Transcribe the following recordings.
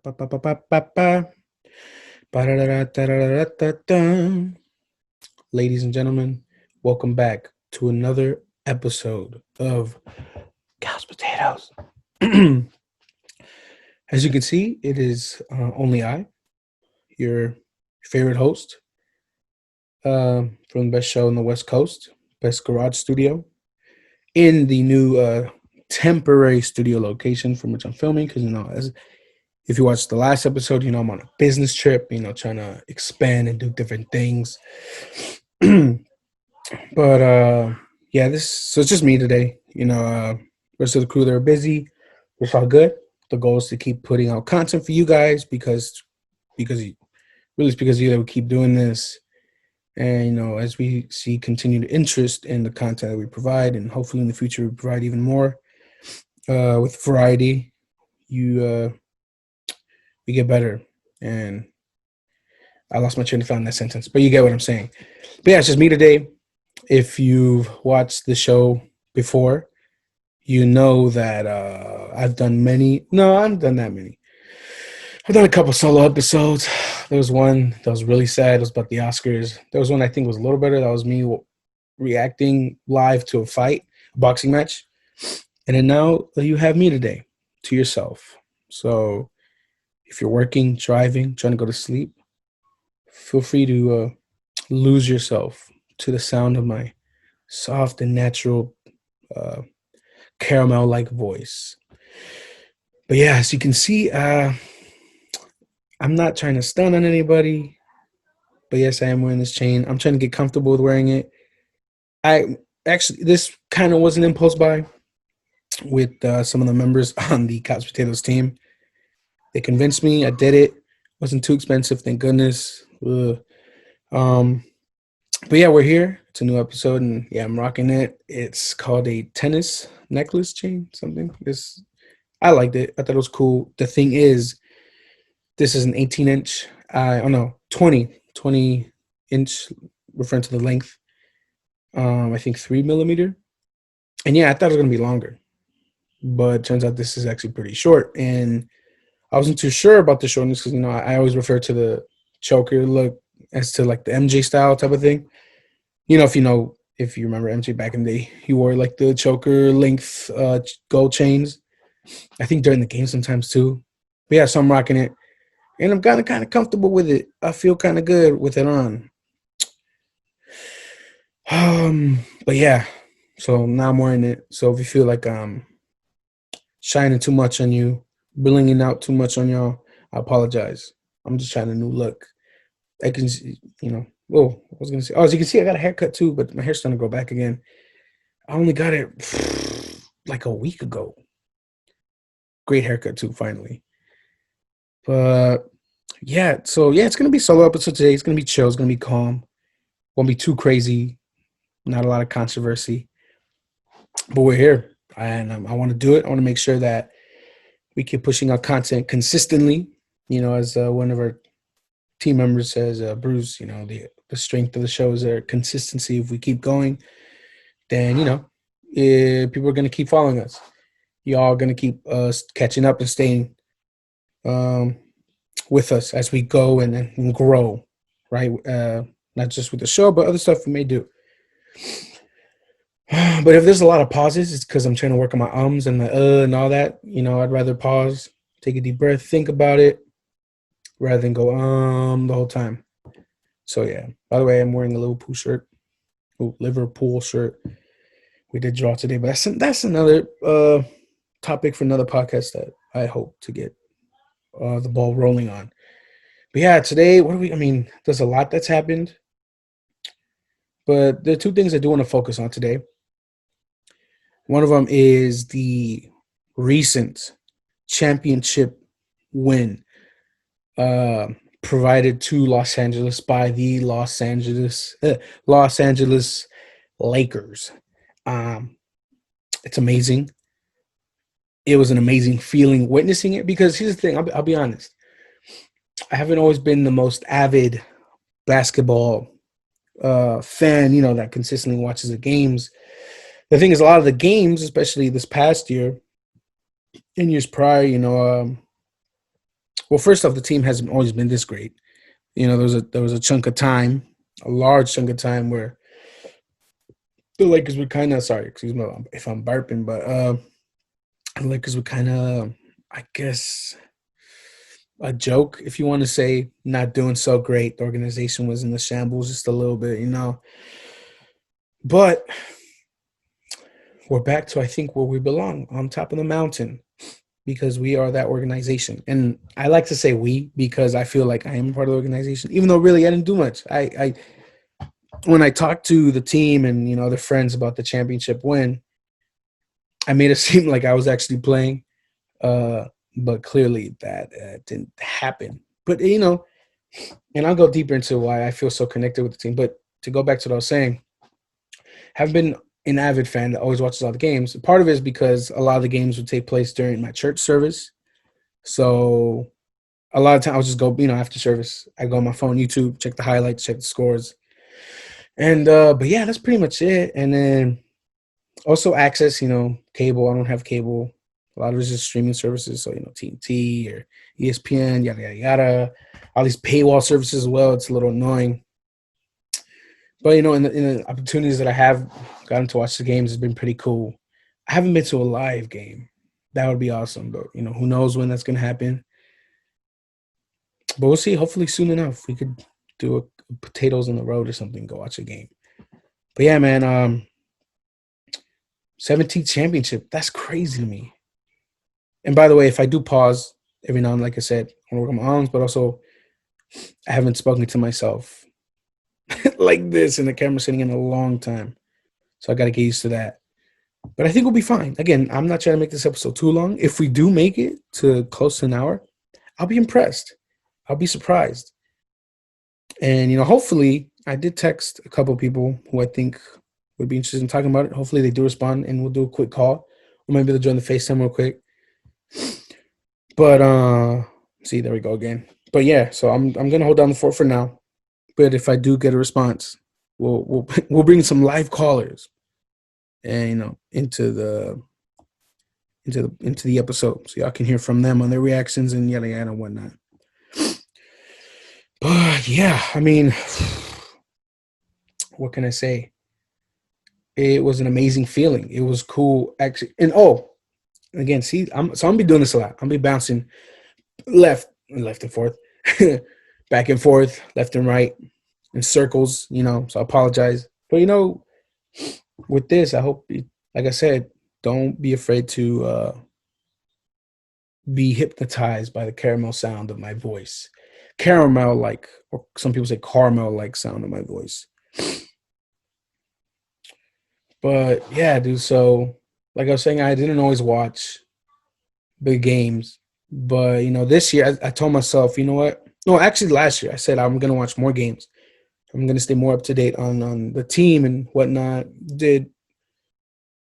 Ba-ba-ba-ba-ba-ba. Ba-da-da-da-da-da-da-da. Ladies and gentlemen, welcome back to another episode of Couch Potatoes. As you can see, it is only I, your favorite host from the best show in the West Coast, best garage studio, in the new temporary studio location from which I'm filming. Because as if you watched the last episode, I'm on a business trip, trying to expand and do different things. But yeah, so it's just me today. Rest of the crew, they're busy. It's all good. The goal is to keep putting out content for you guys because really it's because of you that we keep doing this. And as we see continued interest in the content that we provide, and hopefully in the future we provide even more with variety, we get better. And I lost my train of thought in that sentence, but you get what I'm saying. But yeah, it's just me today. If you've watched the show before, you know that I've done many. No, I haven't done that many. I've done a couple solo episodes. There was one that was really sad. It was about the Oscars. There was one I think was a little better. That was me reacting live to a boxing match. And then now you have me today to yourself. So if you're working, driving, trying to go to sleep, feel free to lose yourself to the sound of my soft and natural caramel-like voice. But yeah, as you can see, I'm not trying to stun on anybody. But yes, I am wearing this chain. I'm trying to get comfortable with wearing it. This kind of was an impulse buy with some of the members on the Couch Potatoes team. They convinced me. I did it. Wasn't too expensive, thank goodness. But yeah, we're here. It's a new episode, and yeah, I'm rocking it. It's called a tennis necklace chain, something. I liked it. I thought it was cool. The thing is, this is an 18-inch. 20-inch, referring to the length. I think 3 millimeter. And yeah, I thought it was gonna be longer, but it turns out this is actually pretty short. And I wasn't too sure about the shortness because I always refer to the choker look as to like the MJ style type of thing. If you remember MJ back in the day, he wore like the choker length gold chains. I think during the game sometimes too. But yeah, so I'm rocking it, and I'm kind of comfortable with it. I feel kind of good with it on. But yeah, so now I'm wearing it. So if you feel like shining too much on you, blinging out too much on y'all, I apologize. I'm just trying a new look. I can, I was gonna say. Oh, as you can see, I got a haircut too, but my hair's starting to grow back again. I only got it like a week ago. Great haircut too, finally. But yeah, so yeah, it's gonna be solo episode today. It's gonna be chill. It's gonna be calm. Won't be too crazy. Not a lot of controversy. But we're here, and I want to do it. I want to make sure that we keep pushing out content consistently. As one of our team members says, Bruce, the strength of the show is their consistency. If we keep going, then people are going to keep following us. Y'all are going to keep catching up and staying with us as we go and grow, right? Not just with the show, but other stuff we may do. But if there's a lot of pauses, it's because I'm trying to work on my ums and the and all that. I'd rather pause, take a deep breath, think about it, rather than go the whole time. So yeah. By the way, I'm wearing a Liverpool shirt. We did draw today, but that's another topic for another podcast that I hope to get the ball rolling on. But yeah, today, there's a lot that's happened, but there are two things I do want to focus on today. One of them is the recent championship win provided to Los Angeles by the Los Angeles Lakers. It's amazing. It was an amazing feeling witnessing it because here's the thing. I'll be honest. I haven't always been the most avid basketball fan, that consistently watches the games. The thing is, a lot of the games, especially this past year and years prior, Well, first off, the team hasn't always been this great. There was a chunk of time, a large chunk of time where the Lakers were kind of sorry, excuse me if I'm burping, but the Lakers were kind of, I guess, a joke, if you want to say, not doing so great. The organization was in the shambles just a little bit. But we're back to, I think, where we belong, on top of the mountain, because we are that organization. And I like to say we because I feel like I am part of the organization, even though really I didn't do much. I when I talked to the team and other friends about the championship win, I made it seem like I was actually playing, but clearly that didn't happen. But and I'll go deeper into why I feel so connected with the team. But to go back to what I was saying, have been an avid fan that always watches all the games. Part of it is because a lot of the games would take place during my church service. So a lot of time I'll just go, after service, I go on my phone, YouTube, check the highlights, check the scores. And but yeah, that's pretty much it. And then also access, cable. I don't have cable. A lot of it's just streaming services. So, TNT or ESPN, yada, yada, yada. All these paywall services as well. It's a little annoying. But, in the opportunities that I have gotten to watch the games has been pretty cool. I haven't been to a live game. That would be awesome. But, who knows when that's going to happen. But we'll see. Hopefully soon enough. We could do a potatoes on the road or something, go watch a game. But, yeah, man, 17th championship. That's crazy to me. And by the way, if I do pause every now and then, like I said, I want to work on my arms, but also I haven't spoken to myself like this in the camera sitting in a long time. So I got to get used to that. But I think we'll be fine. Again, I'm not trying to make this episode too long. If we do make it to close to an hour, I'll be impressed. I'll be surprised. And, hopefully I did text a couple of people who I think would be interested in talking about it. Hopefully they do respond and we'll do a quick call. Or maybe they'll join the FaceTime real quick. But see, there we go again. But yeah, so I'm gonna hold down the fort for now. But if I do get a response, we'll bring some live callers and into the episode, so y'all can hear from them on their reactions and yada yada and whatnot. But yeah, I mean, what can I say? It was an amazing feeling. It was cool, actually. And again, see, I'm gonna be doing this a lot. I'm gonna be bouncing left and forth, back and forth, left and right, in circles. So I apologize. But with this, I hope, like I said, don't be afraid to be hypnotized by the caramel sound of my voice. Caramel like, or some people say caramel like sound of my voice. But yeah, dude. So like I was saying, I didn't always watch big games, but this year I told myself, you know what? No, actually, last year I said I'm gonna watch more games. I'm gonna stay more up to date on the team and whatnot.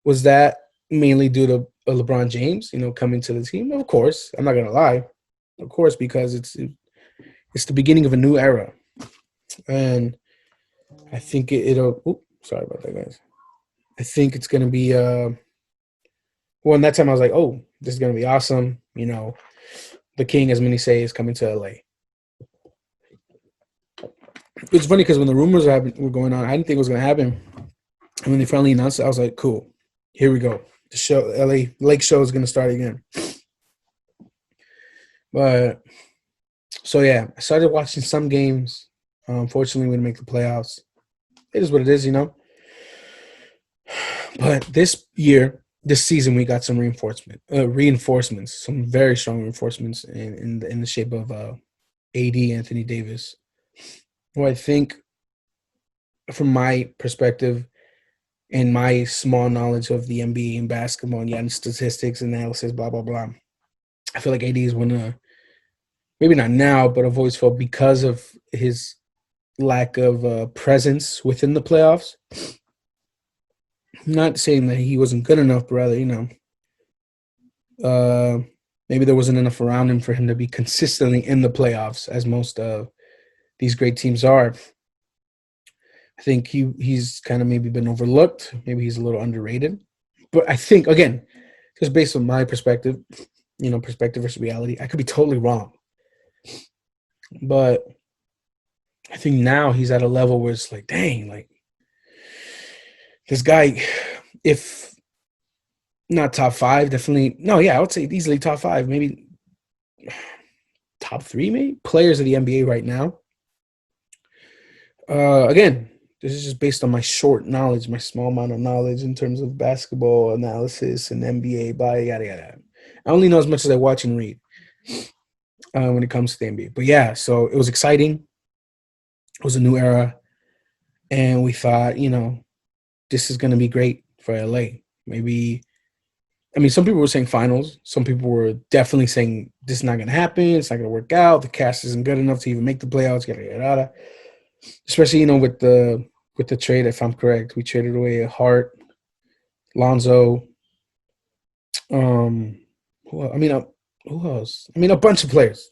Was that mainly due to LeBron James, coming to the team? Of course, I'm not gonna lie, of course, because it's the beginning of a new era, and I think it'll. Oops, sorry about that, guys. I think it's gonna be. Well, in that time I was like, oh, this is gonna be awesome. The king, as many say, is coming to LA. It's funny because when the rumors were going on, I didn't think it was gonna happen. And when they finally announced it, I was like, cool, here we go. The show, LA Lake Show, is gonna start again. But so yeah, I started watching some games. Unfortunately, we didn't make the playoffs. It is what it is. But this season, we got some reinforcements, some very strong reinforcements in the shape of AD, Anthony Davis, who I think, from my perspective and my small knowledge of the NBA and basketball and statistics, analysis, blah, blah, blah, I feel like AD is one of, maybe not now, but I've always felt, because of his lack of presence within the playoffs. I'm not saying that he wasn't good enough, but rather, maybe there wasn't enough around him for him to be consistently in the playoffs, as most of these great teams are. I think he's kind of maybe been overlooked. Maybe he's a little underrated. But I think, again, just based on my perspective, perspective versus reality, I could be totally wrong. But I think now he's at a level where it's like, dang, like this guy, if not top five, definitely no, yeah, I would say easily top five, maybe top three, maybe players of the NBA right now. Again, this is just based on my short knowledge, my small amount of knowledge in terms of basketball analysis and NBA, by yada yada. I only know as much as I watch and read when it comes to the NBA. But yeah, so it was exciting. It was a new era, and we thought, this is going to be great for LA. Maybe, I mean, some people were saying finals. Some people were definitely saying this is not going to happen. It's not going to work out. The cast isn't good enough to even make the playoffs. Yada yada yada. Especially, with the trade, if I'm correct, we traded away Hart, Lonzo. Um, I mean, who else? I mean, a bunch of players.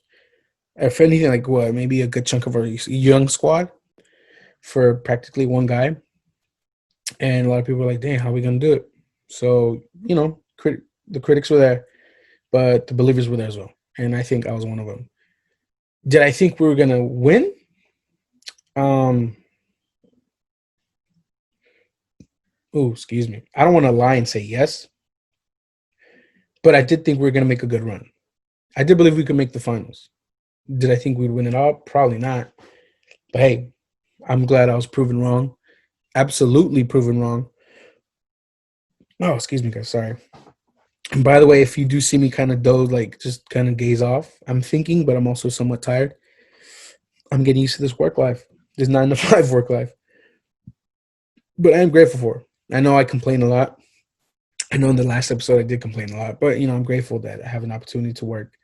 If anything, like what, maybe a good chunk of our young squad for practically one guy. And a lot of people were like, "Dang, how are we gonna do it?" So the critics were there, but the believers were there as well, and I think I was one of them. Did I think we were gonna win? Um, oh, excuse me. I don't want to lie and say yes, but I did think we were gonna make a good run. I did believe we could make the finals. Did I think we'd win it all? Probably not. But hey, I'm glad I was proven wrong. Absolutely proven wrong. Oh, excuse me, guys. Sorry. And by the way, if you do see me kind of doze, like just kind of gaze off, I'm thinking, but I'm also somewhat tired. I'm getting used to this work life, this 9 to 5 work life. But I am grateful for it. I know I complain a lot. I know in the last episode I did complain a lot, but I'm grateful that I have an opportunity to work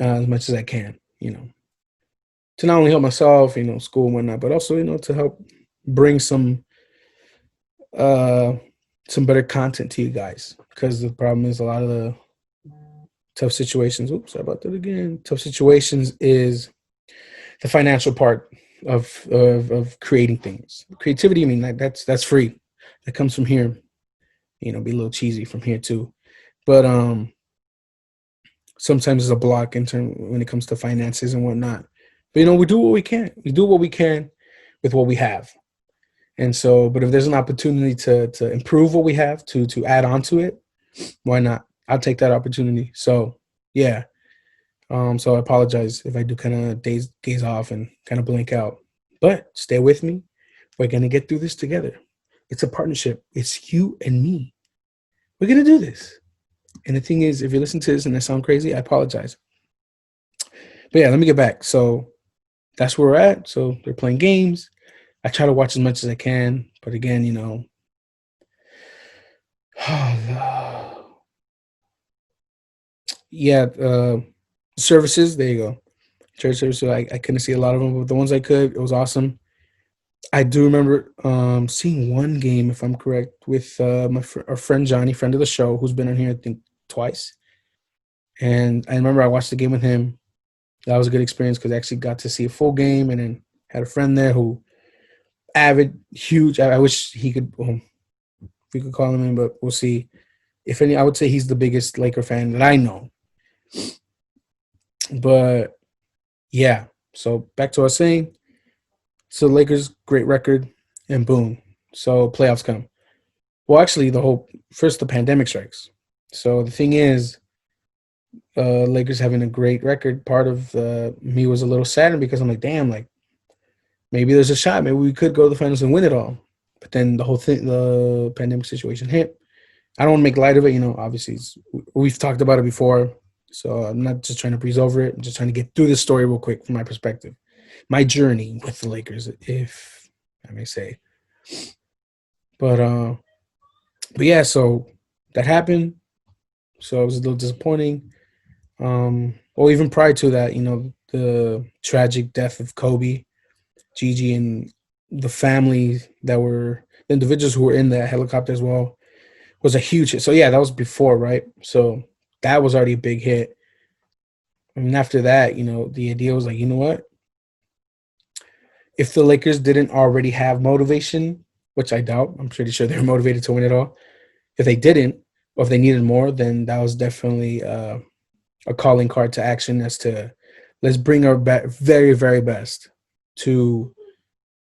as much as I can. To not only help myself, school and whatnot, but also to help bring uh some better content to you guys. Because the problem is a lot of the tough situations. Oops, sorry about that again. Tough situations is the financial part of creating things. Creativity, I mean, that's free. That comes from here. Be a little cheesy from here too, but sometimes it's a block when it comes to finances and whatnot. But we do what we can. We do what we can with what we have. And so, but if there's an opportunity to improve what we have, to add on to it, why not? I'll take that opportunity. So yeah. So I apologize if I do kind of gaze off and kind of blink out. But stay with me. We're gonna get through this together. It's a partnership. It's you and me. We're gonna do this. And the thing is, if you listen to this and I sound crazy, I apologize. But yeah, let me get back. So that's where we're at. So they're playing games. I try to watch as much as I can, but again, yeah, services. There you go. Church services. I couldn't see a lot of them, but the ones I could, it was awesome. I do remember seeing one game, if I'm correct, with our friend Johnny, friend of the show, who's been on here I think twice. And I remember I watched the game with him. That was a good experience because I actually got to see a full game, and then had a friend there who avid, huge. I wish he could. We could call him in, but we'll see. If any, I would say he's the biggest Laker fan that I know. But yeah, so back to what I was saying. So Lakers, great record, and boom. So playoffs come. Well, actually, the pandemic strikes. So the thing is, Lakers having a great record. Part of me was a little saddened because I'm like, damn, like maybe there's a shot. Maybe we could go to the finals and win it all. But then the pandemic situation hit. I don't want to make light of it. Obviously, we've talked about it before. So I'm not just trying to breeze over it. I'm just trying to get through this story real quick from my perspective. My journey with the Lakers, if I may say. But yeah, so that happened. So it was a little disappointing. Well, even prior to that, the tragic death of Kobe, Gigi, and the family the individuals who were in that helicopter as well was a huge hit. So yeah, that was before, right? So that was already a big hit. I mean, after that, the idea was like, you know what? If the Lakers didn't already have motivation, which I doubt, I'm pretty sure they're motivated to win it all. If they didn't, or if they needed more, then that was definitely a calling card to action as to let's bring our very, very best to,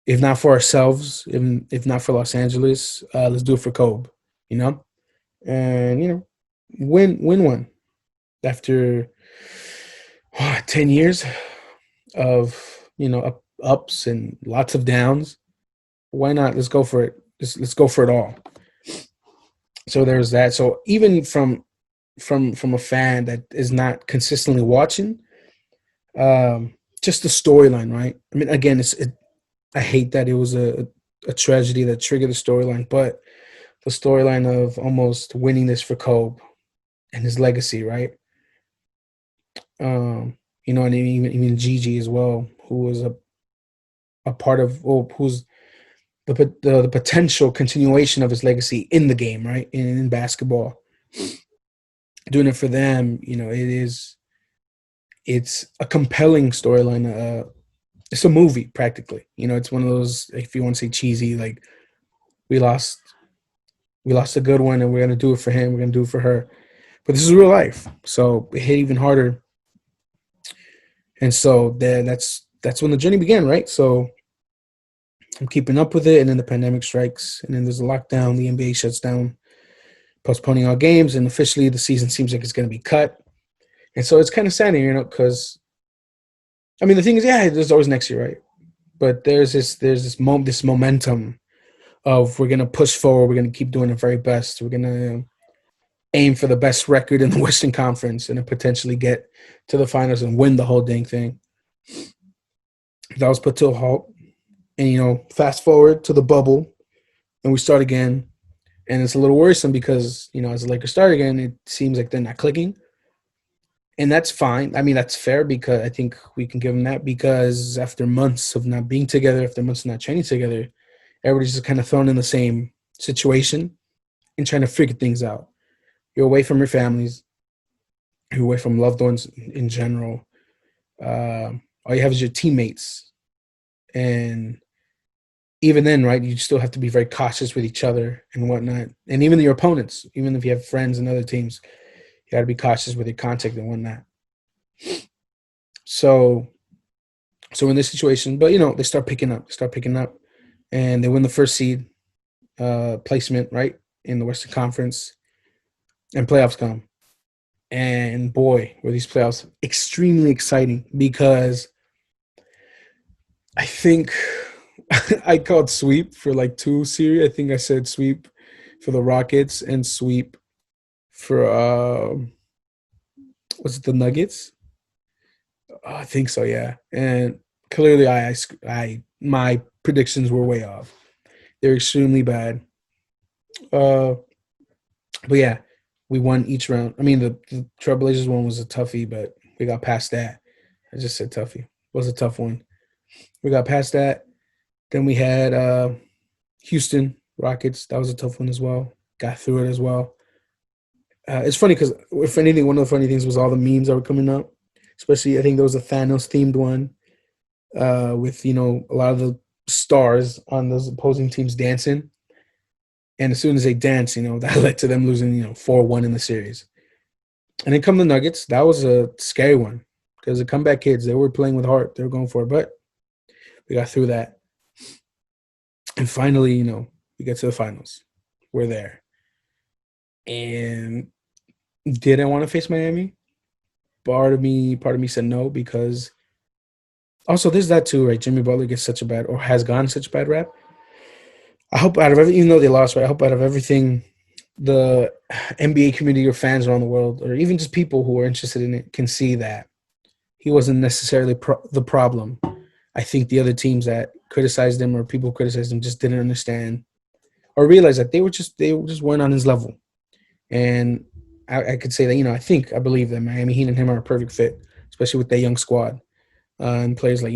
if not for ourselves, if not for Los Angeles, let's do it for Kobe, you know, and win one after 10 years of ups and lots of downs. Why not? Let's go for it. Let's go for it all. So there's that. So even from a fan that is not consistently watching, just the storyline, right? I mean, again, I hate that it was a tragedy that triggered the storyline, but the storyline of almost winning this for Kobe and his legacy, right? And even Gigi as well, who was a part of, well, who's the potential continuation of his legacy in the game, right? In basketball, doing it for them, it's a compelling storyline. It's a movie practically. It's one of those, if you want to say cheesy, like we lost we lost a good one, and we're gonna do it for him. We're gonna do it for her. But this is real life, so it hit even harder. And so that's when the journey began, right? So I'm keeping up with it, and then the pandemic strikes, and then there's a lockdown. The NBA shuts down, postponing all games, and officially the season seems like it's going to be cut. And so it's kind of sad, because I mean the thing is, yeah, there's always next year, right? But this momentum of we're going to push forward. We're going to keep doing the very best. We're going to aim for the best record in the Western Conference and then potentially get to the finals and win the whole dang thing. That was put to a halt. And, fast forward to the bubble and we start again. And it's a little worrisome because, as the Lakers start again, it seems like they're not clicking. And that's fine. I mean, that's fair because I think we can give them that because after months of not being together, after months of not training together, everybody's just kind of thrown in the same situation and trying to figure things out. You're away from your families. You're away from loved ones in general. All you have is your teammates. And even then, right, you still have to be very cautious with each other and whatnot. And even your opponents, even if you have friends and other teams, you got to be cautious with your contact and whatnot. So in this situation, but, they start picking up, and they win the first seed placement, right, in the Western Conference, and playoffs come. And boy, were these playoffs extremely exciting because I think I called sweep for like 2 series. I think I said sweep for the Rockets and sweep for was it the Nuggets? I think so, yeah. And clearly, my predictions were way off. They're extremely bad. But yeah, we won each round. I mean, the Trailblazers one was a toughie, but we got past that. I just said toughie. It was a tough one. We got past that. Then we had Houston Rockets. That was a tough one as well. Got through it as well. It's funny because, if anything, one of the funny things was all the memes that were coming up. Especially, I think there was a Thanos-themed one with, a lot of the stars on those opposing teams dancing. And as soon as they dance, that led to them losing, 4-1 in the series. And then come the Nuggets. That was a scary one because the comeback kids, they were playing with heart. They were going for it. But we got through that. And finally, we get to the finals. We're there. And did I want to face Miami? Part of me said no because also there's that too, right? Jimmy Butler gets such a bad, or has gotten such a bad rap. I hope out of everything, even though they lost, right? I hope out of everything, the NBA community or fans around the world, or even just people who are interested in it, can see that he wasn't necessarily the problem. I think the other teams that criticized him or people who criticized him just didn't understand or realize that they just weren't on his level. And I could say that, I believe that Miami Heat and him are a perfect fit, especially with that young squad and players like,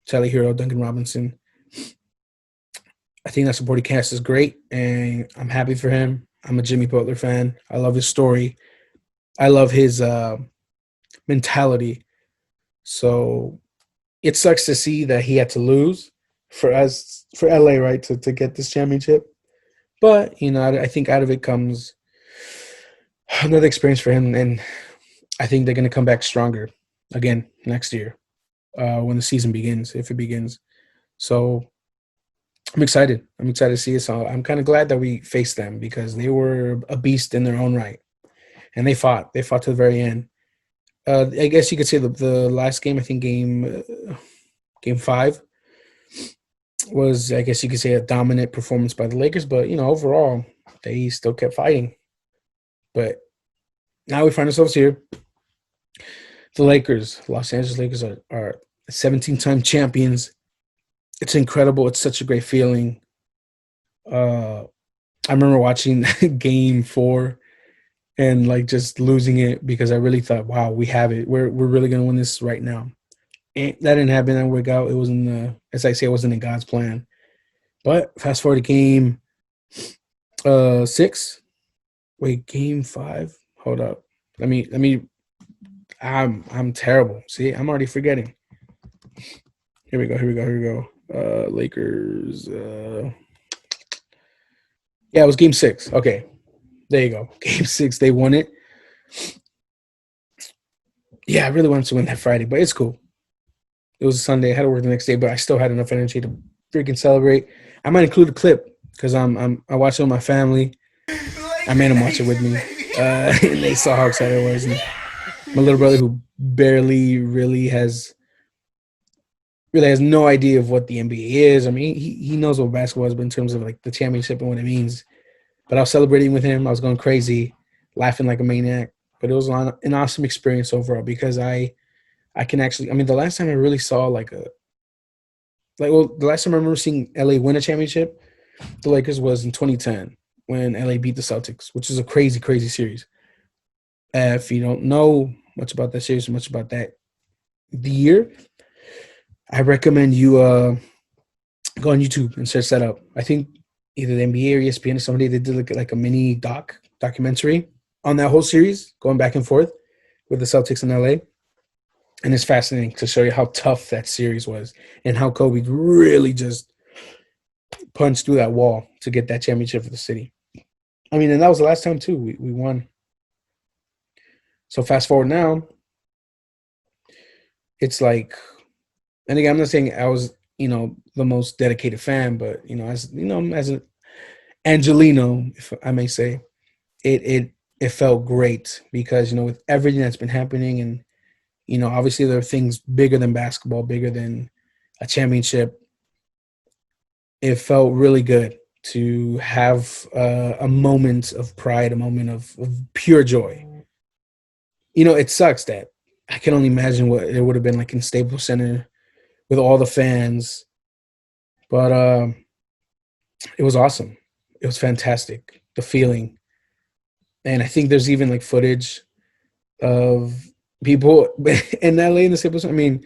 Tyler Hero, Duncan Robinson. I think that supporting cast is great, and I'm happy for him. I'm a Jimmy Butler fan. I love his story. I love his mentality. So it sucks to see that he had to lose for LA, right, to get this championship. But, I think out of it comes another experience for him, and I think they're going to come back stronger. again next year when the season begins, if it begins. So I'm excited. I'm excited to see it. So I'm kind of glad that we faced them because they were a beast in their own right, and they fought. They fought to the very end. I guess you could say the last game. I think game five was, I guess you could say, a dominant performance by the Lakers. But overall, they still kept fighting. But now we find ourselves here. The Lakers, Los Angeles Lakers, are 17-time champions. It's incredible. It's such a great feeling. Uh, I remember watching Game Four and like just losing it because I really thought, wow, we have it. We're really gonna win this right now. And that didn't happen. That work out. It wasn't, as I say, it wasn't in God's plan. But fast forward to game six. Wait, game five. Hold up. Let me. I'm terrible. See, I'm already forgetting. Here we go. Here we go. Here we go. Lakers. Yeah, it was game six. Okay, there you go. Game six. They won it. Yeah, I really wanted to win that Friday, but it's cool. It was a Sunday. I had to work the next day, but I still had enough energy to freaking celebrate. I might include a clip because I watched it with my family. I made them watch it with me, and they saw how excited I was. And my little brother, who barely really has no idea of what the NBA is. I mean, he knows what basketball is, but in terms of like the championship and what it means. But I was celebrating with him. I was going crazy, laughing like a maniac. But it was an awesome experience overall because I can actually. I mean, the last time I really saw the last time I remember seeing LA win a championship, the Lakers, was in 2010 when LA beat the Celtics, which is a crazy, crazy series. If you don't know much about that series, much about the year, I recommend you go on YouTube and search that up. I think either the NBA or ESPN or somebody, they did like a mini documentary on that whole series, going back and forth with the Celtics in LA. And it's fascinating to show you how tough that series was and how Kobe really just punched through that wall to get that championship for the city. I mean, and that was the last time too we won. So fast forward now, it's like, and again, I'm not saying I was, the most dedicated fan, but as an Angelino, if I may say, it felt great because with everything that's been happening, and obviously there are things bigger than basketball, bigger than a championship. It felt really good to have a moment of pride, a moment of pure joy. It sucks that I can only imagine what it would have been like in Staples Center with all the fans, but it was awesome. It was fantastic, the feeling. And I think there's even like footage of people in LA in the Staples Center. I mean,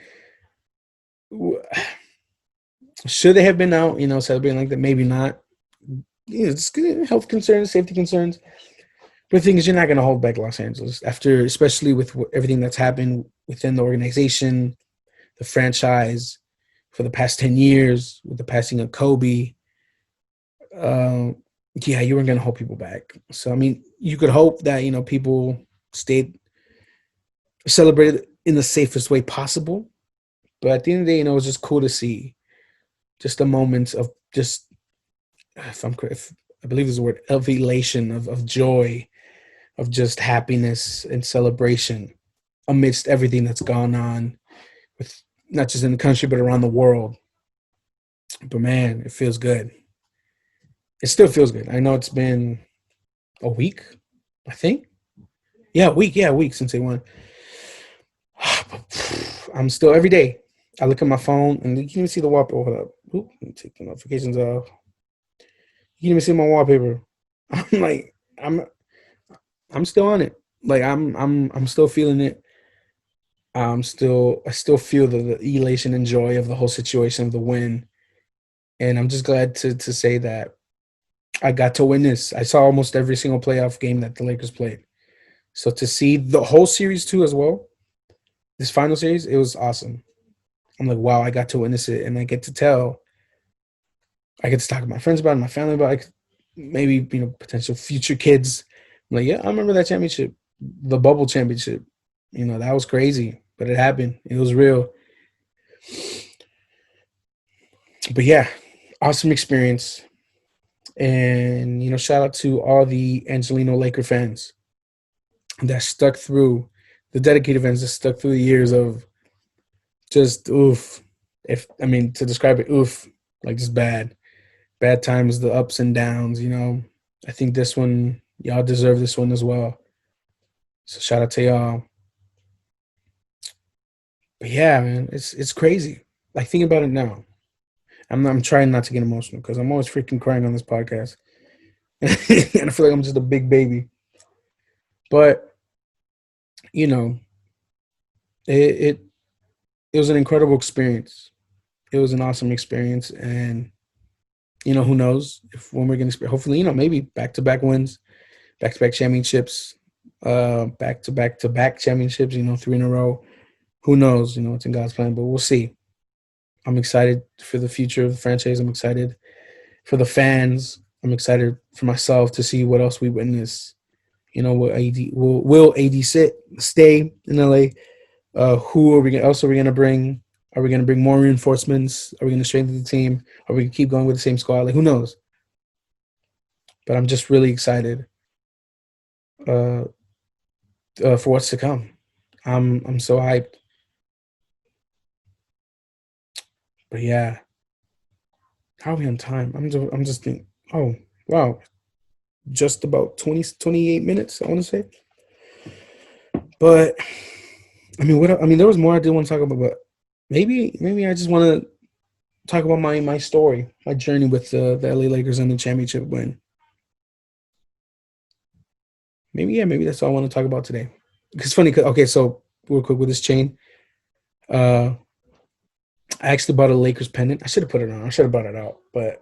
should they have been out, celebrating like that? Maybe not. It's health concerns, safety concerns. But the thing is, you're not going to hold back Los Angeles after, especially with everything that's happened within the organization, the franchise, for the past 10 years, with the passing of Kobe. Yeah, you weren't going to hold people back. So, I mean, you could hope that, people stayed celebrated in the safest way possible. But at the end of the day, it was just cool to see just a moment of just, if I believe there's the word, of elation, of joy, of just happiness and celebration amidst everything that's gone on with not just in the country, but around the world. But man, it feels good. It still feels good. I know it's been a week, I think. Yeah, a week since they won. I'm still every day. I look at my phone and you can even see the wallpaper. Hold up. Oop, let me take the notifications off. You can even see my wallpaper. I'm like, I'm still on it. Like I'm still feeling it. I still feel the elation and joy of the whole situation of the win. And I'm just glad to say that I got to win this. I saw almost every single playoff game that the Lakers played. So to see the whole series too as well, this final series, it was awesome. I'm like, wow, I got to witness it, and I get to talk to my friends about it, my family about it, maybe potential future kids. I'm like, yeah, I remember that championship, the bubble championship. That was crazy. but it happened. It was real. But yeah, awesome experience. And shout out to all the Angelino Laker fans that stuck through, the dedicated fans that stuck through the years of just oof. If I mean to describe it, oof, like just bad times, the ups and downs. I think this one, y'all deserve this one as well. So shout out to y'all. But yeah, man, it's crazy. Like think about it now. I'm trying not to get emotional because I'm always freaking crying on this podcast, and I feel like I'm just a big baby. But you know, it it, it was an incredible experience. It was an awesome experience, and who knows if when we're gonna hopefully maybe back to back wins, back to back championships, back to back to back championships. 3 in a row. Who knows? It's in God's plan, but we'll see. I'm excited for the future of the franchise. I'm excited for the fans. I'm excited for myself to see what else we witness. Will AD stay in LA? Who are we else are we gonna bring? Are we gonna bring more reinforcements? Are we gonna strengthen the team? Are we gonna keep going with the same squad? Like who knows? But I'm just really excited uh, for what's to come. I'm so hyped. But yeah, how are we on time? I'm just thinking. Oh wow, just about 28 minutes. I want to say. But I mean, I mean, there was more I did want to talk about, but maybe I just want to talk about my story, my journey with the LA Lakers and the championship win. Maybe that's all I want to talk about today. It's funny, okay, so real quick with this chain, uh, I actually bought a Lakers pendant. I should have put it on. I should have brought it out, but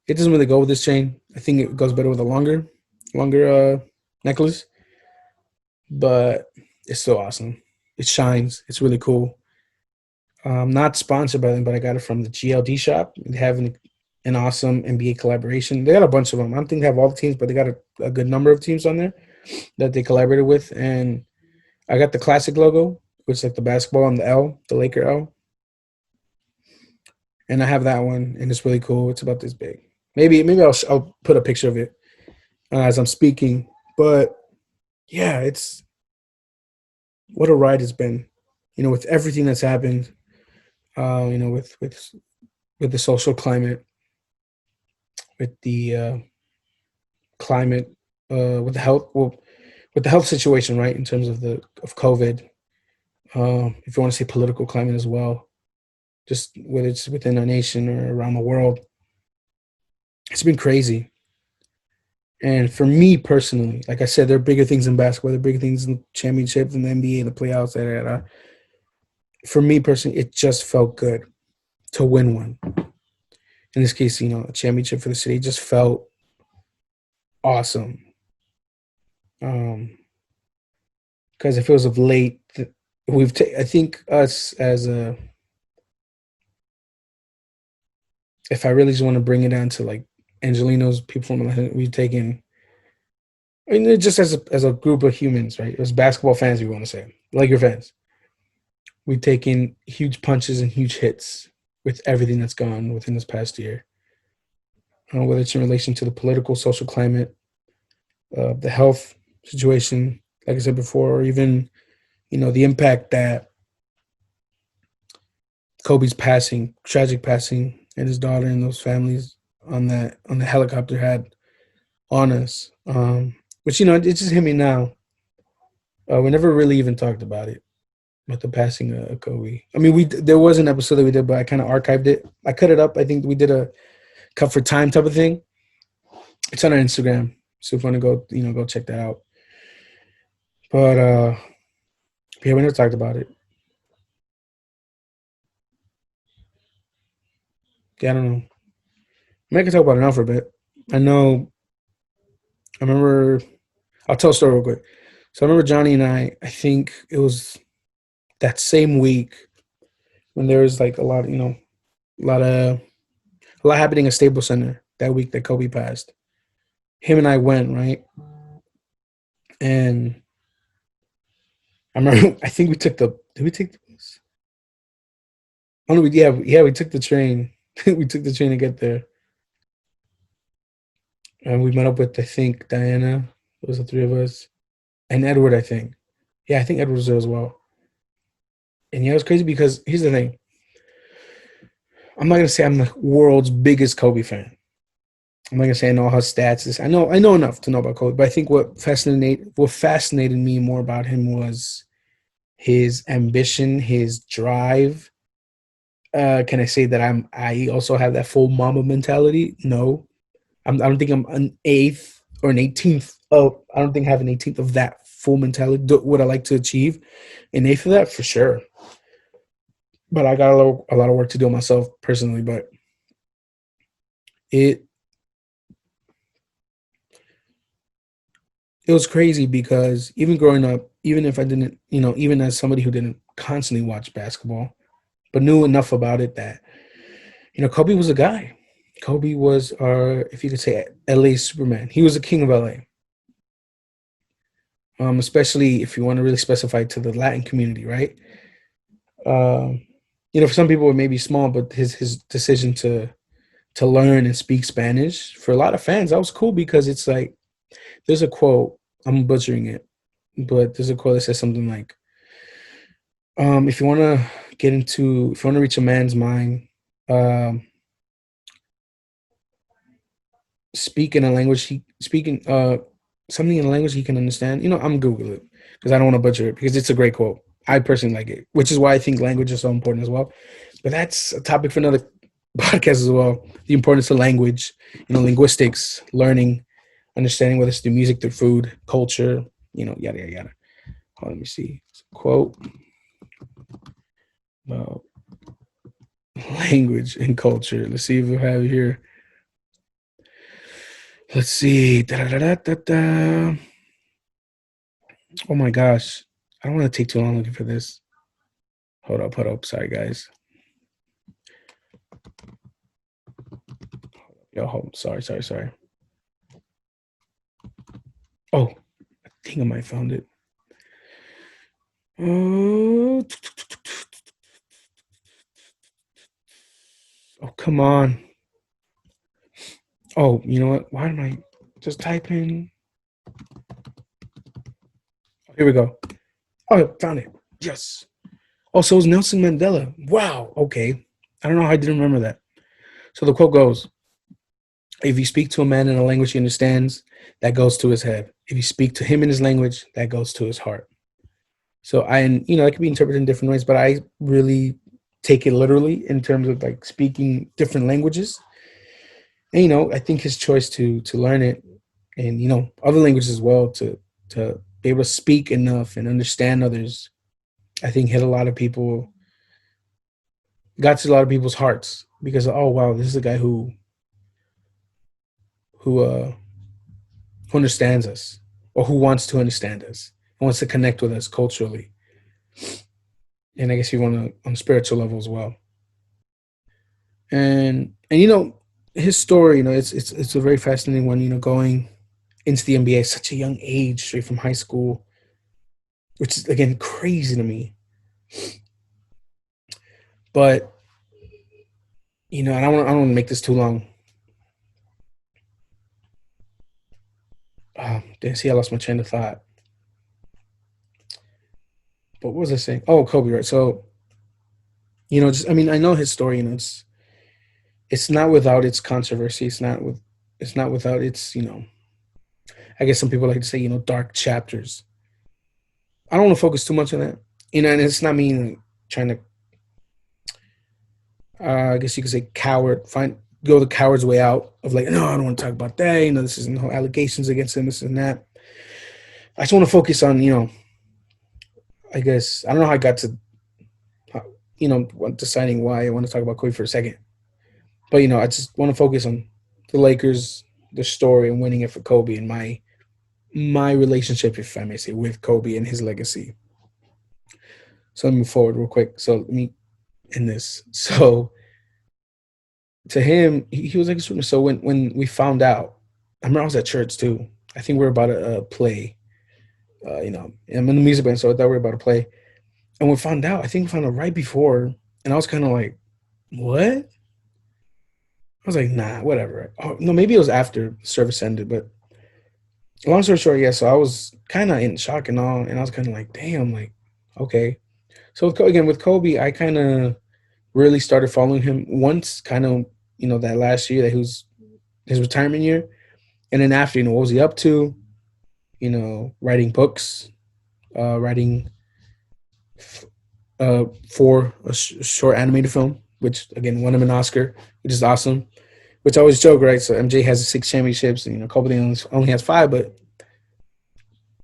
it doesn't really go with this chain. I think it goes better with a longer necklace. But it's so awesome. It shines. It's really cool. Not sponsored by them, but I got it from the GLD shop. They have an awesome NBA collaboration. They got a bunch of them. I don't think they have all the teams, but they got a good number of teams on there that they collaborated with. And I got the classic logo, which is like the basketball and the L, the Laker L. And I have that one, and it's really cool. It's about this big. Maybe I'll put a picture of it as I'm speaking. But yeah, it's what a ride it's been. With everything that's happened. With the social climate, with the climate, with the health situation, right? In terms of COVID, if you want to say political climate as well, just whether it's within our nation or around the world, it's been crazy. And for me personally, like I said, there are bigger things in basketball, there are bigger things in championships and the NBA, the playoffs. For me personally, it just felt good to win one. In this case, a championship for the city just felt awesome. Because it feels of late, I think us as a, if I really just want to bring it down to like Angelinos, people from Atlanta, we've taken, I mean, just as a group of humans, right? As basketball fans, we want to say, Laker fans, we've taken huge punches and huge hits with everything that's gone within this past year. Whether it's in relation to the political, social climate, the health situation, like I said before, or even, the impact that Kobe's passing, tragic passing, and his daughter and those families on the helicopter had on us. Which it just hit me now. We never really even talked about it, about the passing of Kobe. I mean, there was an episode that we did, but I kind of archived it. I cut it up. I think we did a cut for time type of thing. It's on our Instagram, so if you want to go check that out. But yeah, we never talked about it. Yeah, I don't know. I can talk about it now for a bit. I know. I remember. I'll tell a story real quick. So I remember Johnny and I think it was that same week when there was like a lot of a lot happening at Staples Center that week that Kobe passed. Him and I went, right, and I remember I think we took Did we take the bus? Oh no, yeah, we took the train. We took the train to get there, and we met up with I think Diana. It was the three of us, and Edward. I think, yeah, I think Edward was there as well. And yeah, it was crazy because here's the thing. I'm not gonna say I'm the world's biggest Kobe fan. I'm not gonna say I know how stats is. I know enough to know about Kobe, but I think what fascinated me more about him was his ambition, his drive. Can I say that I also have that full Mamba mentality? No, I don't think I'm an eighth or an 18th. Oh, I don't think I have an 18th of that full mentality. Would I like to achieve an eighth of that for sure? But I got a lot of work to do myself personally. But it it was crazy because even growing up, even if I didn't, even as somebody who didn't constantly watch basketball, but knew enough about it that Kobe was a guy. Kobe was our, if you could say, LA Superman. He was the king of LA. Especially if you want to really specify to the Latin community, right? Um, for some people it may be small, but his decision to learn and speak Spanish for a lot of fans that was cool because it's like there's a quote. I'm butchering it, but there's a quote that says something like, if you want to if you want to reach a man's mind, um, speak in a language he speaking something in a language he can understand. I'm Google it because I don't want to butcher it because it's a great quote. I personally like it, which is why I think language is so important as well. But that's a topic for another podcast as well. The importance of language, linguistics, learning, understanding whether it's through music, through food, culture, yada yada yada. Let me see. Quote about language and culture. Let's see if we have it here. Let's see. Da-da-da-da-da-da. Oh my gosh. I don't want to take too long looking for this. Hold up, hold up. Sorry, guys. Yo, hold. Sorry. Oh, I think I might found it. Oh, oh, come on. Oh, you know what? Why am I just typing? Oh, here we go. Oh, found it. Yes. Oh, so it was Nelson Mandela. Wow. Okay. I don't know how I didn't remember that. So the quote goes, if you speak to a man in a language he understands, that goes to his head. If you speak to him in his language, that goes to his heart. So it can be interpreted in different ways, but I really take it literally in terms of like speaking different languages. And I think his choice to learn it and other languages as well to be able to speak enough and understand others, I think got to a lot of people's hearts because oh wow, this is a guy who who understands us or who wants to understand us, wants to connect with us culturally, and I guess you want to on a spiritual level as well. And his story, it's a very fascinating one. Going into the NBA at such a young age, straight from high school, which is again crazy to me. But and I don't want to make this too long. Didn't see I lost my train of thought. But what was I saying? Oh, Kobe, right? So just I know his story. It's not without its controversy. It's not without its I guess some people like to say dark chapters. I don't want to focus too much on that. And it's not me like, trying to I guess you could say coward, go the coward's way out of like, no, I don't want to talk about that. This is no allegations against him, this and that. I just want to focus on, I guess I don't know how I got to, deciding why I want to talk about Kobe for a second, but I just want to focus on the Lakers, the story, and winning it for Kobe, and my relationship, if I may say, with Kobe and his legacy. So let me move forward real quick. So let me end this. So to him, he was like a student. So when we found out, I remember I was at church too. I think we are about to play. I'm in the music band, so I thought we were about to play. And we found out, I think we found out right before, and I was kind of like, what? I was like, nah, whatever. Oh, no, maybe it was after service ended, but long story short, yeah. So I was kind of in shock and all, and I was kind of like, damn, like, okay. So again with Kobe, I kind of really started following him once, kind of, that last year that he was his retirement year, and then after, what was he up to? Writing books, writing for a short animated film, which again won him an Oscar, which is awesome. Which I always joke, right? So MJ has 6 championships, and Kobe only has 5, but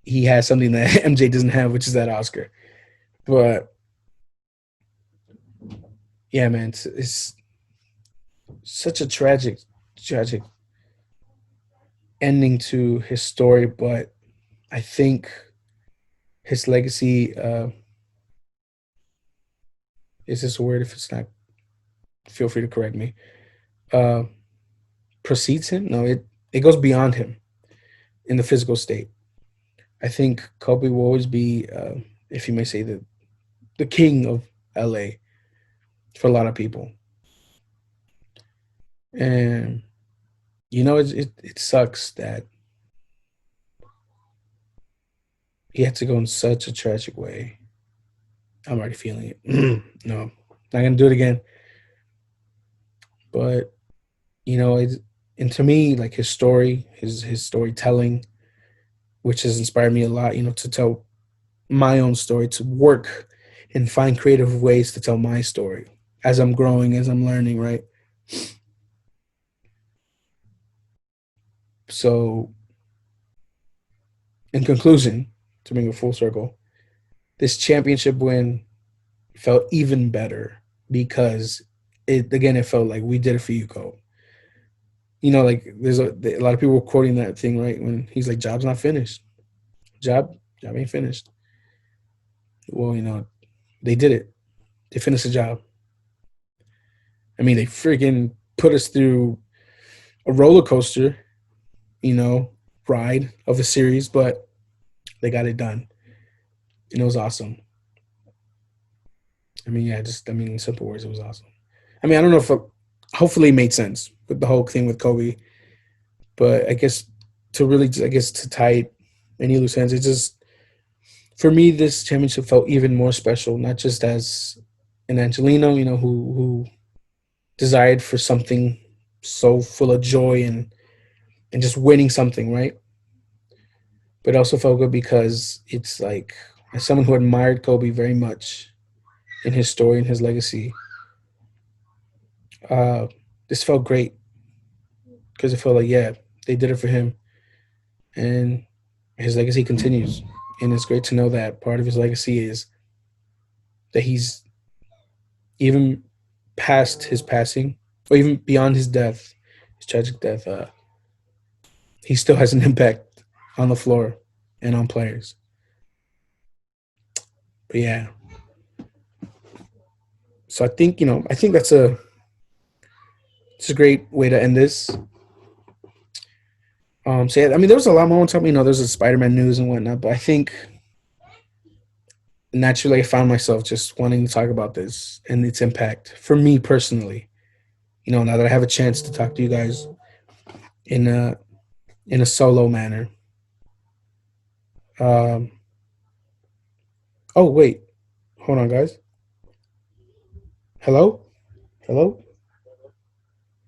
he has something that MJ doesn't have, which is that Oscar. But yeah, man, it's such a tragic ending to his story. But I think his legacy, is this a word? If it's not, feel free to correct me. Uh, Precedes him. No, it goes beyond him in the physical state. I think Kobe will always be, if you may say, the king of LA for a lot of people. And it sucks that he had to go in such a tragic way. I'm already feeling it. No, not gonna do it again. But it's, and to me, like his story, his storytelling, which has inspired me a lot. To tell my own story, to work and find creative ways to tell my story as I'm growing, as I'm learning, right? So, in conclusion, to bring it full circle, this championship win felt even better because it felt like we did it for you, Cole. Like there's a lot of people were quoting that thing, right? When he's like, "Job's not finished. Job ain't finished." Well, they did it. They finished the job. I mean, they freaking put us through a roller coaster, you know, ride of a series, but they got it done. And it was awesome. I mean, yeah, in simple words, it was awesome. I mean, I don't know if hopefully it made sense with the whole thing with Kobe, but I guess to tie it any loose ends, it just, for me, this championship felt even more special, not just as an Angelino, who desired for something so full of joy and just winning something, right? But it also felt good because it's like, as someone who admired Kobe very much in his story and his legacy, uh, this felt great because it felt like, yeah, they did it for him, and his legacy continues. And it's great to know that part of his legacy is that he's even past his passing, or even beyond his death, his tragic death. He still has an impact on the floor and on players. But yeah, so I think it's a great way to end this. So yeah, I mean, there was a lot more on top. There's a Spider-Man news and whatnot, but I think naturally I found myself just wanting to talk about this and its impact for me personally. Now that I have a chance to talk to you guys in a solo manner. Um, oh wait, hold on, guys. Hello, hello.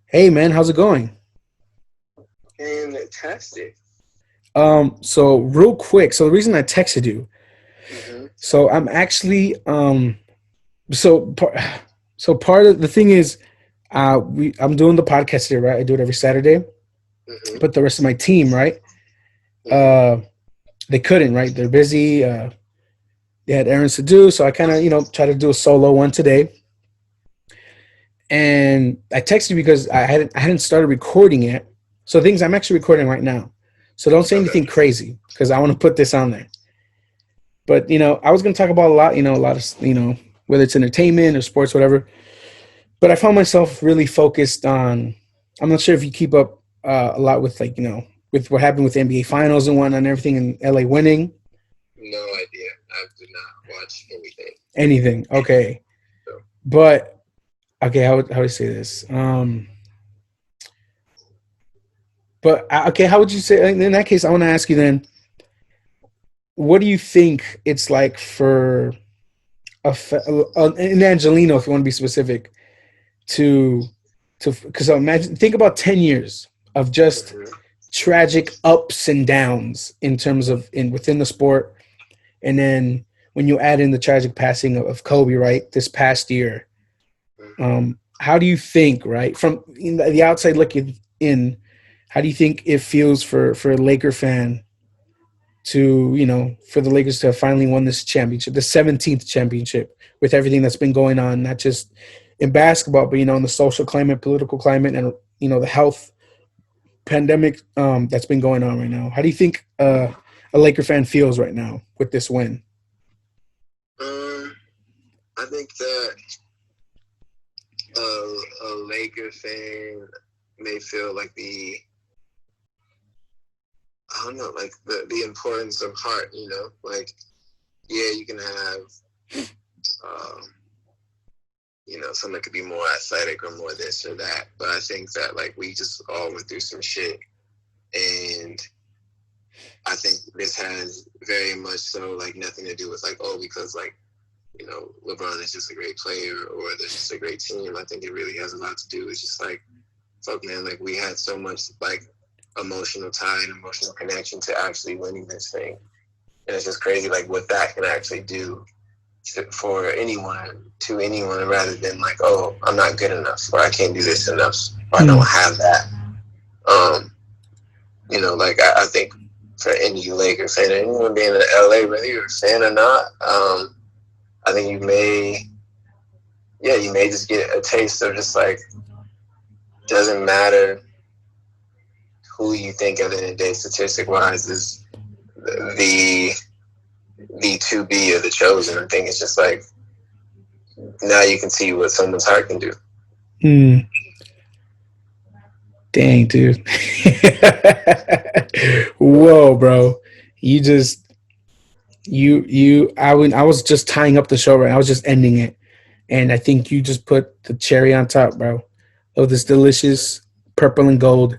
Hey man, how's it going? Fantastic. So real quick, so the reason I texted you, so I'm actually so par- so part of the thing is, I'm doing the podcast here, right? I do it every Saturday, Mm-hmm. but the rest of my team, right? Mm-hmm. Uh, they couldn't, right? They're busy. They had errands to do, so I kind of, try to do a solo one today. And I texted you because I hadn't started recording yet. So things I'm actually recording right now. So don't say Okay. anything crazy because I want to put this on there. But I was going to talk about a lot of whether it's entertainment or sports, whatever. But I found myself really focused on. I'm not sure if you keep up a lot with with what happened with the NBA Finals and whatnot and everything, and LA winning. No idea. I do not. watch anything. Anything. Okay. So, But okay, how do I say this? But okay, how would you say in that case? I want to ask you then. What do you think it's like for an Angelino, if you want to be specific, to because imagine think about 10 years of just mhm. tragic ups and downs in terms of in within the sport, and then when you add in the tragic passing of Kobe, right, this past year, how do you think, right, from the outside looking in, how do you think it feels for a Laker fan to, for the Lakers to have finally won this championship, the 17th championship, with everything that's been going on, not just in basketball, but in the social climate, political climate, and the health pandemic that's been going on right now. How do you think a Laker fan feels right now with this win? I think that a Laker fan may feel like I don't know, like the importance of heart, like, yeah, you can have, someone could be more athletic or more this or that, but I think that, like, we just all went through some shit, and I think this has very much so, like, nothing to do with, like, because, like, LeBron is just a great player or there's just a great team. I think it really has a lot to do with just, like, fuck, man, like, we had so much, like, emotional tie and emotional connection to actually winning this thing. And it's just crazy, like, what that can actually do for anyone, to anyone, rather than, like, oh, I'm not good enough, or I can't do this enough, or I don't have that. Like, I think for any Lakers fan, anyone being in LA, whether you're a fan or not, I think you may just get a taste of just, like, doesn't matter who you think at the end of the day, statistic wise, is the to be or the chosen. I think it's just like, now you can see what someone's heart can do. Dang, dude. Whoa, bro. You just I was just tying up the show, right? I was just ending it. And I think you just put the cherry on top, bro, of this delicious purple and gold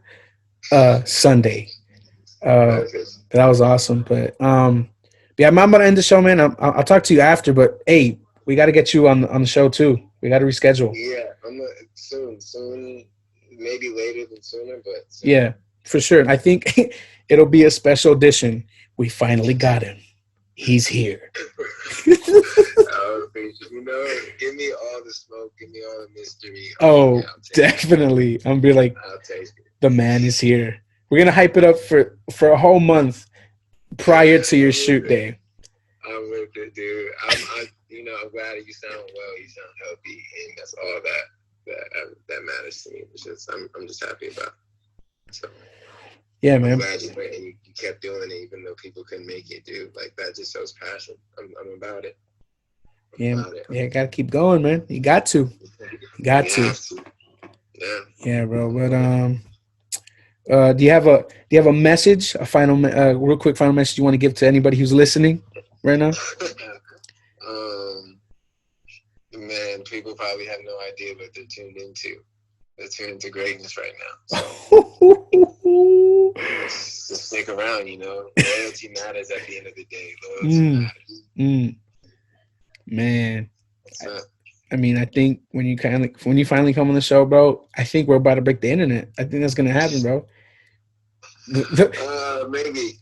Sunday. That was awesome. But yeah, I'm about to end the show, man. I'll talk to you after. But hey, we got to get you on the show too. We got to reschedule. Yeah, soon, maybe later than sooner, but soon. Yeah, for sure. I think it'll be a special edition. We finally got him. He's here. Give me all the smoke, give me all the mystery. Oh, definitely. I'm gonna be like, I'll take it. The man is here. We're gonna hype it up for a whole month prior to your shoot day. I'm with it, dude. I'm glad you sound well. You sound healthy, and that's all that matters to me. It's just I'm just happy about it. So yeah, man. I'm glad you went and you kept doing it, even though people couldn't make it, dude. Like, that just shows passion. I'm about it. Yeah, gotta keep going, man. You got to. Have to. Yeah, bro. But do you have a message, a final, real quick final message you want to give to anybody who's listening right now? Man, people probably have no idea what they're tuned into. They're tuned into greatness right now. So just stick around, Loyalty matters at the end of the day. Loyalty matters. Man. I mean, I think when you finally come on the show, bro, I think we're about to break the internet. I think that's gonna happen, bro. Maybe.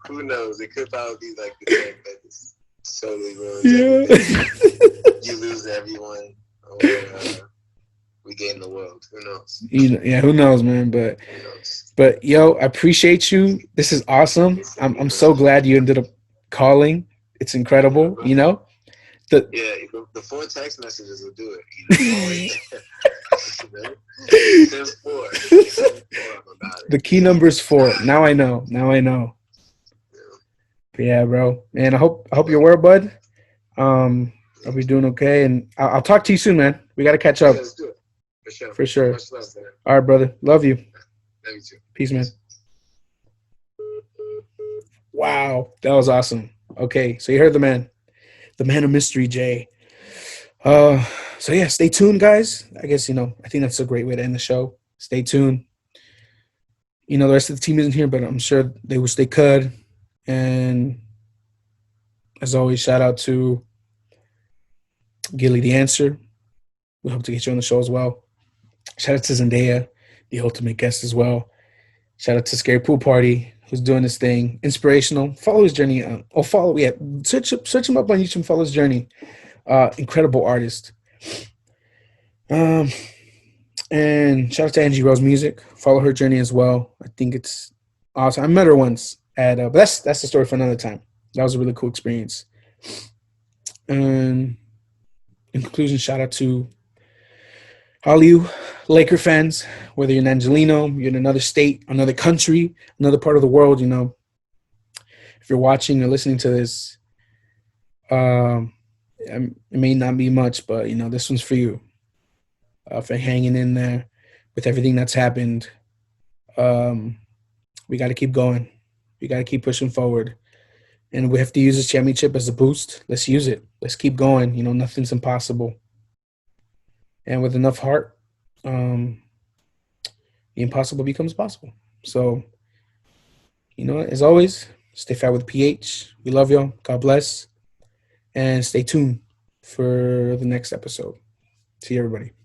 Who knows? It could probably be like the thing that just totally ruins everything. You lose everyone, or we gain the world. Who knows? Who knows, man? But yo, I appreciate you. This is awesome. I'm so glad you ended up calling. It's incredible, The 4 text messages will do it. There's 4. The key number is 4. Now I know. Yeah, bro. And I hope you're well, bud. I'll be doing okay, and I'll talk to you soon, man. We got to catch up. Yeah, let's do it. For sure. Much love, man. All right, brother. Love you. Love you too. Peace, man. Wow, that was awesome. Okay, so you heard the man of mystery, Jay. So yeah, stay tuned, guys. I guess I think that's a great way to end the show. Stay tuned. The rest of the team isn't here, but I'm sure they wish they could. And as always, shout out to Gilly the Answer. We hope to get you on the show as well. Shout out to Zendaya, the ultimate guest as well. Shout out to Scary Pool Party, who's doing this thing. Inspirational. Follow his journey. Follow. Yeah, search him up on YouTube. Follow his journey. Incredible artist. Um, and shout out to Angie Rose Music. Follow her journey as well. I think it's awesome. I met her once but that's the story for another time. That was a really cool experience. And in conclusion, shout out to all you Laker fans, whether you're in Angelino, you're in another state, another country, another part of the world. If you're watching or listening to this, it may not be much, but this one's for you. For hanging in there with everything that's happened. We got to keep going. We got to keep pushing forward. And we have to use this championship as a boost. Let's use it. Let's keep going. Nothing's impossible. And with enough heart, the impossible becomes possible. So, as always, stay fat with PH. We love y'all. God bless. And stay tuned for the next episode. See you, everybody.